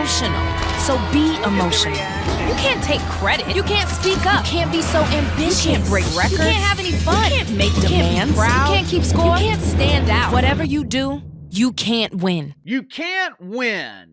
emotional, so be emotional. You can't take credit. You can't speak up. You can't be so ambitious. You can't break records. You can't have any fun. You can't make demands. You can't be proud. You can't keep score. You can't stand out. Whatever you do, you can't win. You can't win.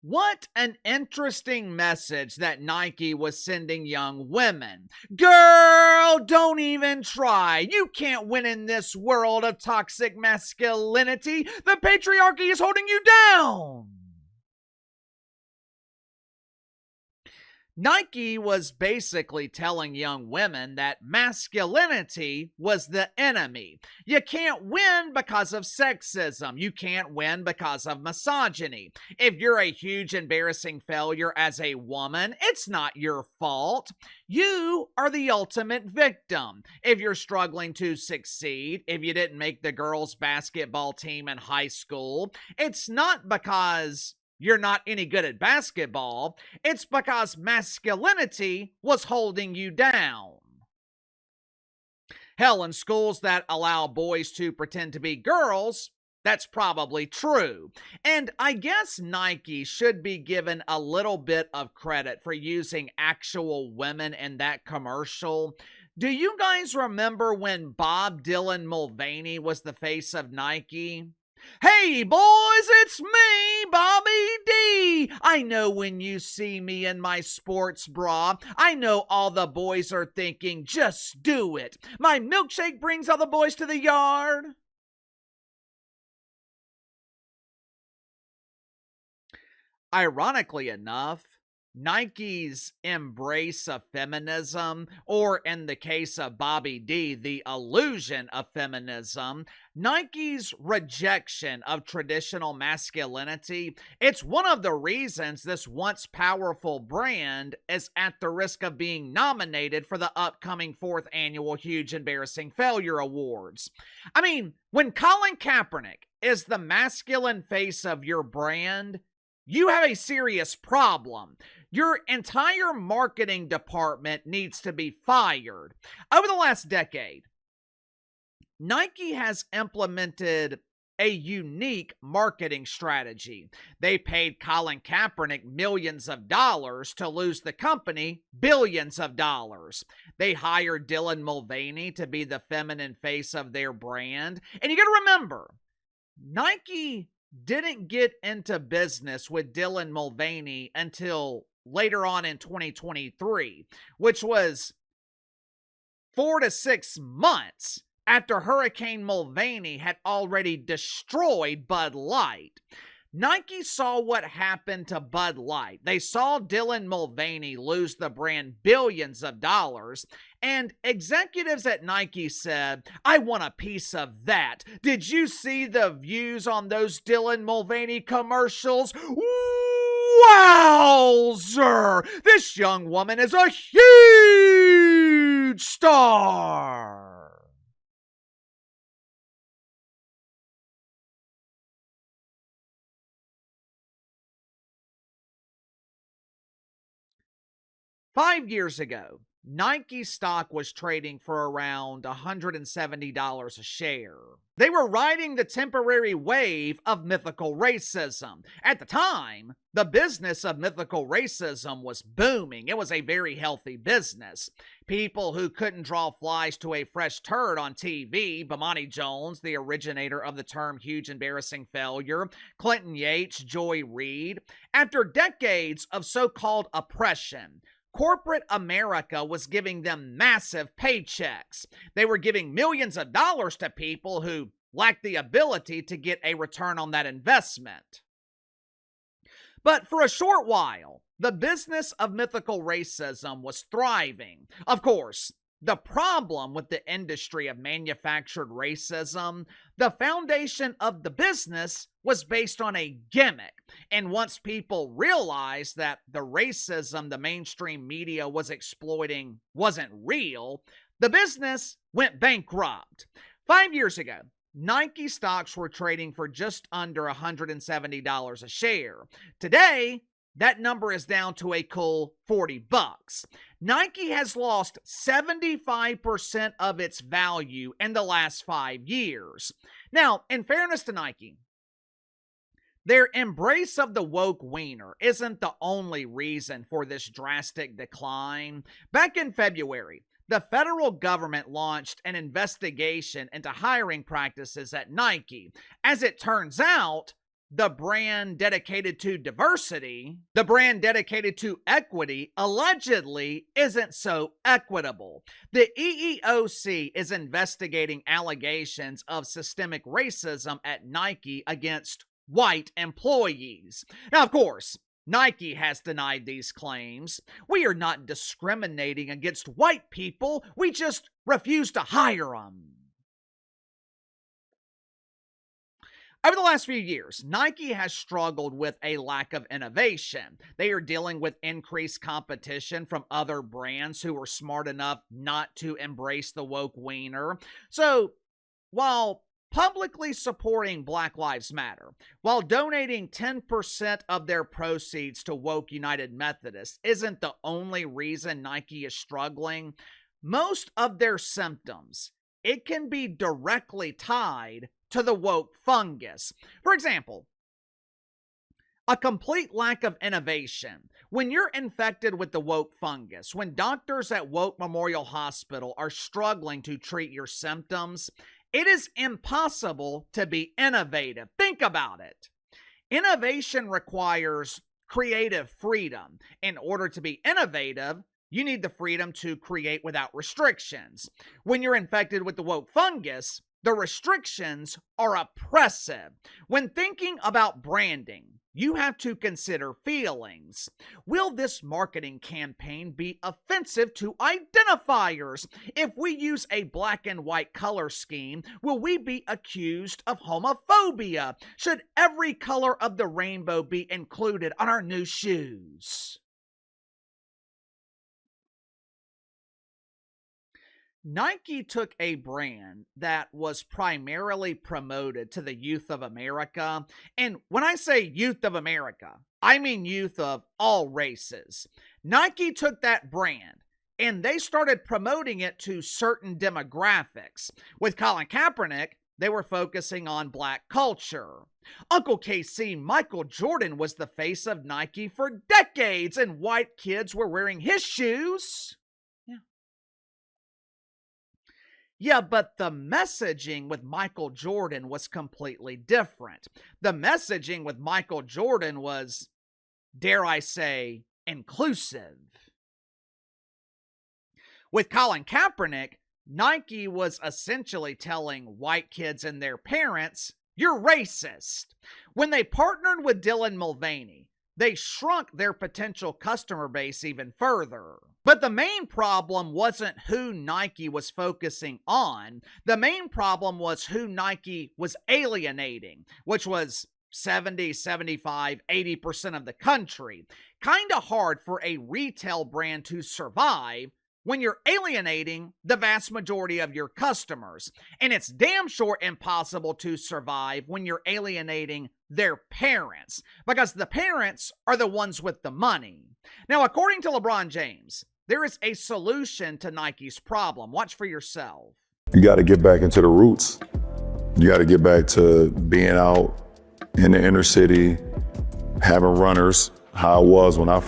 What an interesting message that Nike was sending young women. Girl, don't even try. You can't win in this world of toxic masculinity. The patriarchy is holding you down. Nike was basically telling young women that masculinity was the enemy. You can't win because of sexism. You can't win because of misogyny. If you're a huge, embarrassing failure as a woman, it's not your fault. You are the ultimate victim. If you're struggling to succeed, if you didn't make the girls' basketball team in high school, it's not because you're not any good at basketball. It's because masculinity was holding you down. Hell, in schools that allow boys to pretend to be girls, that's probably true. And I guess Nike should be given a little bit of credit for using actual women in that commercial. Do you guys remember when Dylan Mulvaney was the face of Nike? Hey boys, it's me, Bobby D. I know when you see me in my sports bra, I know all the boys are thinking, just do it. My milkshake brings all the boys to the yard. Ironically enough, Nike's embrace of feminism, or in the case of Bobby D, the illusion of feminism, Nike's rejection of traditional masculinity, it's one of the reasons this once powerful brand is at the risk of being nominated for the upcoming 4th annual Huge Embarrassing Failure Awards. I mean, when Colin Kaepernick is the masculine face of your brand, you have a serious problem. Your entire marketing department needs to be fired. Over the last decade, Nike has implemented a unique marketing strategy. They paid Colin Kaepernick millions of dollars to lose the company billions of dollars. They hired Dylan Mulvaney to be the feminine face of their brand. And you got to remember, Nike didn't get into business with Dylan Mulvaney until later on in 2023, which was 4 to 6 months after Hurricane Mulvaney had already destroyed Bud Light. Nike saw what happened to Bud Light. They saw Dylan Mulvaney lose the brand billions of dollars, and executives at Nike said, I want a piece of that. Did you see the views on those Dylan Mulvaney commercials? Wowzer! This young woman is a huge star! Five years ago, Nike stock was trading for around $170 a share. They were riding the temporary wave of mythical racism. At the time, the business of mythical racism was booming. It was a very healthy business. People who couldn't draw flies to a fresh turd on TV, Bomani Jones, the originator of the term huge embarrassing failure, Clinton Yates, Joy Reid. After decades of so-called oppression, corporate America was giving them massive paychecks. They were giving millions of dollars to people who lacked the ability to get a return on that investment. But for a short while, the business of mythical racism was thriving. Of course, the problem with the industry of manufactured racism, the foundation of the business was based on a gimmick. And once people realized that the racism the mainstream media was exploiting wasn't real, the business went bankrupt. 5 years ago, Nike stocks were trading for just under $170 a share. Today, that number is down to a cool $40. Nike has lost 75% of its value in the last 5 years. Now, in fairness to Nike, Their embrace of the woke wiener isn't the only reason for this drastic decline. Back in February, the federal government launched an investigation into hiring practices at Nike. As it turns out, the brand dedicated to diversity, the brand dedicated to equity, allegedly isn't so equitable. The EEOC is investigating allegations of systemic racism at Nike against white employees. Now, of course, Nike has denied these claims. We are not discriminating against white people. We just refuse to hire them. Over the last few years, Nike has struggled with a lack of innovation. They are dealing with increased competition from other brands who are smart enough not to embrace the woke wiener. So, while publicly supporting Black Lives Matter, while donating 10% of their proceeds to Woke United Methodist isn't the only reason Nike is struggling, most of their symptoms, it can be directly tied to the woke fungus. For example, a complete lack of innovation. When you're infected with the woke fungus, when doctors at Woke Memorial Hospital are struggling to treat your symptoms, it is impossible to be innovative. Think about it. Innovation requires creative freedom. In order to be innovative, you need the freedom to create without restrictions. When you're infected with the woke fungus, the restrictions are oppressive. When thinking about branding, you have to consider feelings. Will this marketing campaign be offensive to identifiers? If we use a black and white color scheme, will we be accused of homophobia? Should every color of the rainbow be included on our new shoes? Nike took a brand that was primarily promoted to the youth of America. And when I say youth of America, I mean youth of all races. Nike took that brand and they started promoting it to certain demographics. With Colin Kaepernick, they were focusing on black culture. Uncle KC, Michael Jordan was the face of Nike for decades, and white kids were wearing his shoes. Yeah, but the messaging with Michael Jordan was completely different. The messaging with Michael Jordan was, dare I say, inclusive. With Colin Kaepernick, Nike was essentially telling white kids and their parents, you're racist. When they partnered with Dylan Mulvaney, they shrunk their potential customer base even further. But the main problem wasn't who Nike was focusing on. The main problem was who Nike was alienating, which was 70, 75, 80% of the country. Kinda hard for a retail brand to survive when you're alienating the vast majority of your customers. And it's damn sure impossible to survive when you're alienating their parents, because the parents are the ones with the money. Now, according to LeBron James, there is a solution to Nike's problem. Watch for yourself. You got to get back into the roots. You got to get back to being out in the inner city, having runners, how it was when I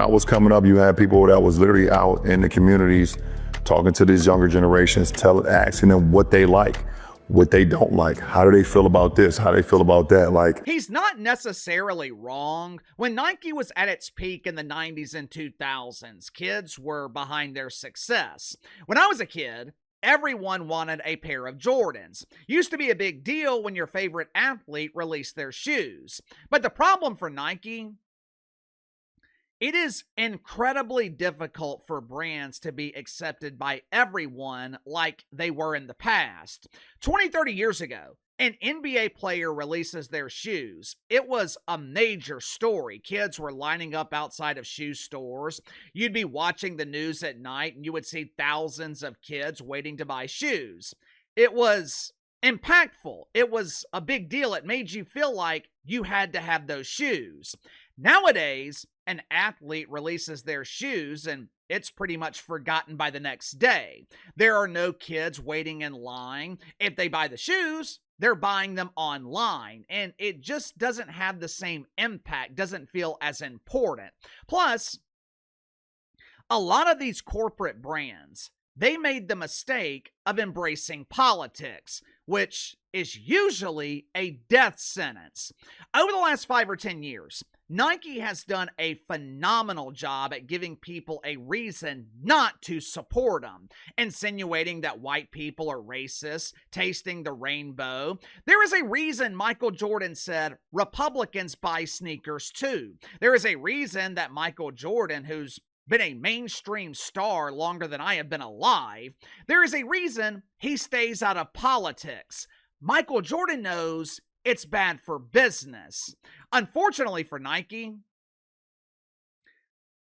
was coming up. You had people that was literally out in the communities talking to these younger generations, asking them what they like, what they don't like, how do they feel about this, how they feel about that. Like, he's not necessarily wrong. When Nike was at its peak in the 90s and 2000s, kids were behind their success. When I was a kid, everyone wanted a pair of Jordans. Used to be a big deal when your favorite athlete released their shoes. But the problem for Nike, it is incredibly difficult for brands to be accepted by everyone like they were in the past. 20, 30 years ago, an NBA player releases their shoes. It was a major story. Kids were lining up outside of shoe stores. You'd be watching the news at night and you would see thousands of kids waiting to buy shoes. It was impactful. It was a big deal. It made you feel like you had to have those shoes. Nowadays, an athlete releases their shoes and it's pretty much forgotten by the next day. There are no kids waiting in line. If they buy the shoes, they're buying them online, and it just doesn't have the same impact, doesn't feel as important. Plus, a lot of these corporate brands, they made the mistake of embracing politics, which is usually a death sentence. Over the last 5 or 10 years, Nike has done a phenomenal job at giving people a reason not to support them, insinuating that white people are racist, tasting the rainbow. There is a reason Michael Jordan said Republicans buy sneakers too. There is a reason that Michael Jordan, who's been a mainstream star longer than I have been alive, there is a reason he stays out of politics. Michael Jordan knows it's bad for business. Unfortunately for Nike,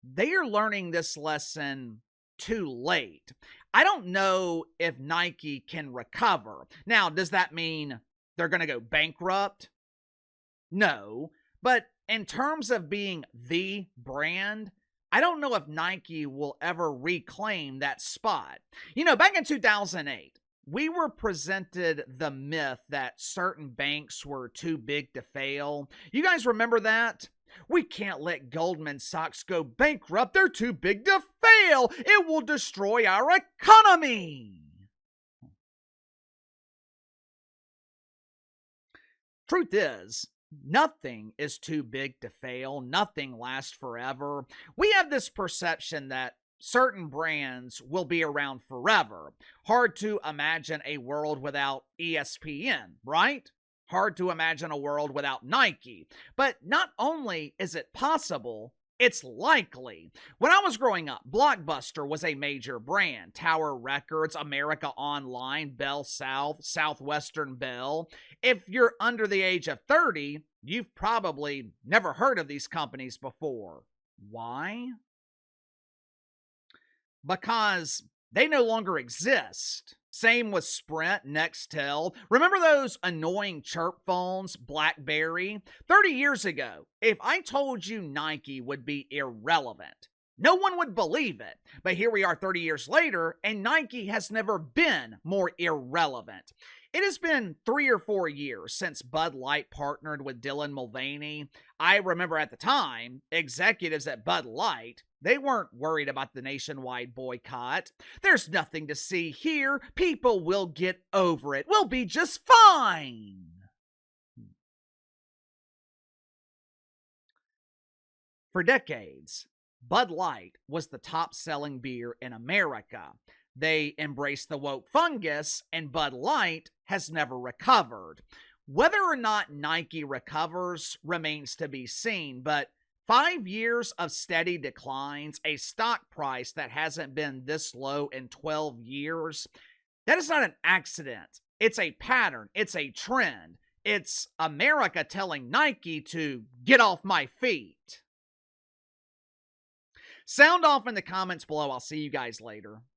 they are learning this lesson too late. I don't know if Nike can recover. Now, does that mean they're going to go bankrupt? No. But in terms of being the brand, I don't know if Nike will ever reclaim that spot. You know, back in 2008, we were presented the myth that certain banks were too big to fail. You guys remember that? We can't let Goldman Sachs go bankrupt. They're too big to fail. It will destroy our economy. Truth is, nothing is too big to fail. Nothing lasts forever. We have this perception that certain brands will be around forever. Hard to imagine a world without ESPN, right? Hard to imagine a world without Nike. But not only is it possible, it's likely. When I was growing up, Blockbuster was a major brand. Tower Records, America Online, Bell South, Southwestern Bell. If you're under the age of 30, you've probably never heard of these companies before. Why? Because they no longer exist. Same with Sprint, Nextel. Remember those annoying chirp phones, BlackBerry? 30 years ago, if I told you Nike would be irrelevant, no one would believe it. But here we are 30 years later, and Nike has never been more irrelevant. It has been 3 or 4 years since Bud Light partnered with Dylan Mulvaney. I remember at the time, executives at Bud Light, they weren't worried about the nationwide boycott. There's nothing to see here. People will get over it. We'll be just fine. For decades, Bud Light was the top-selling beer in America. They embraced the woke fungus, and Bud Light has never recovered. Whether or not Nike recovers remains to be seen, but 5 years of steady declines, a stock price that hasn't been this low in 12 years, that is not an accident. It's a pattern. It's a trend. It's America telling Nike to get off my feet. Sound off in the comments below. I'll see you guys later.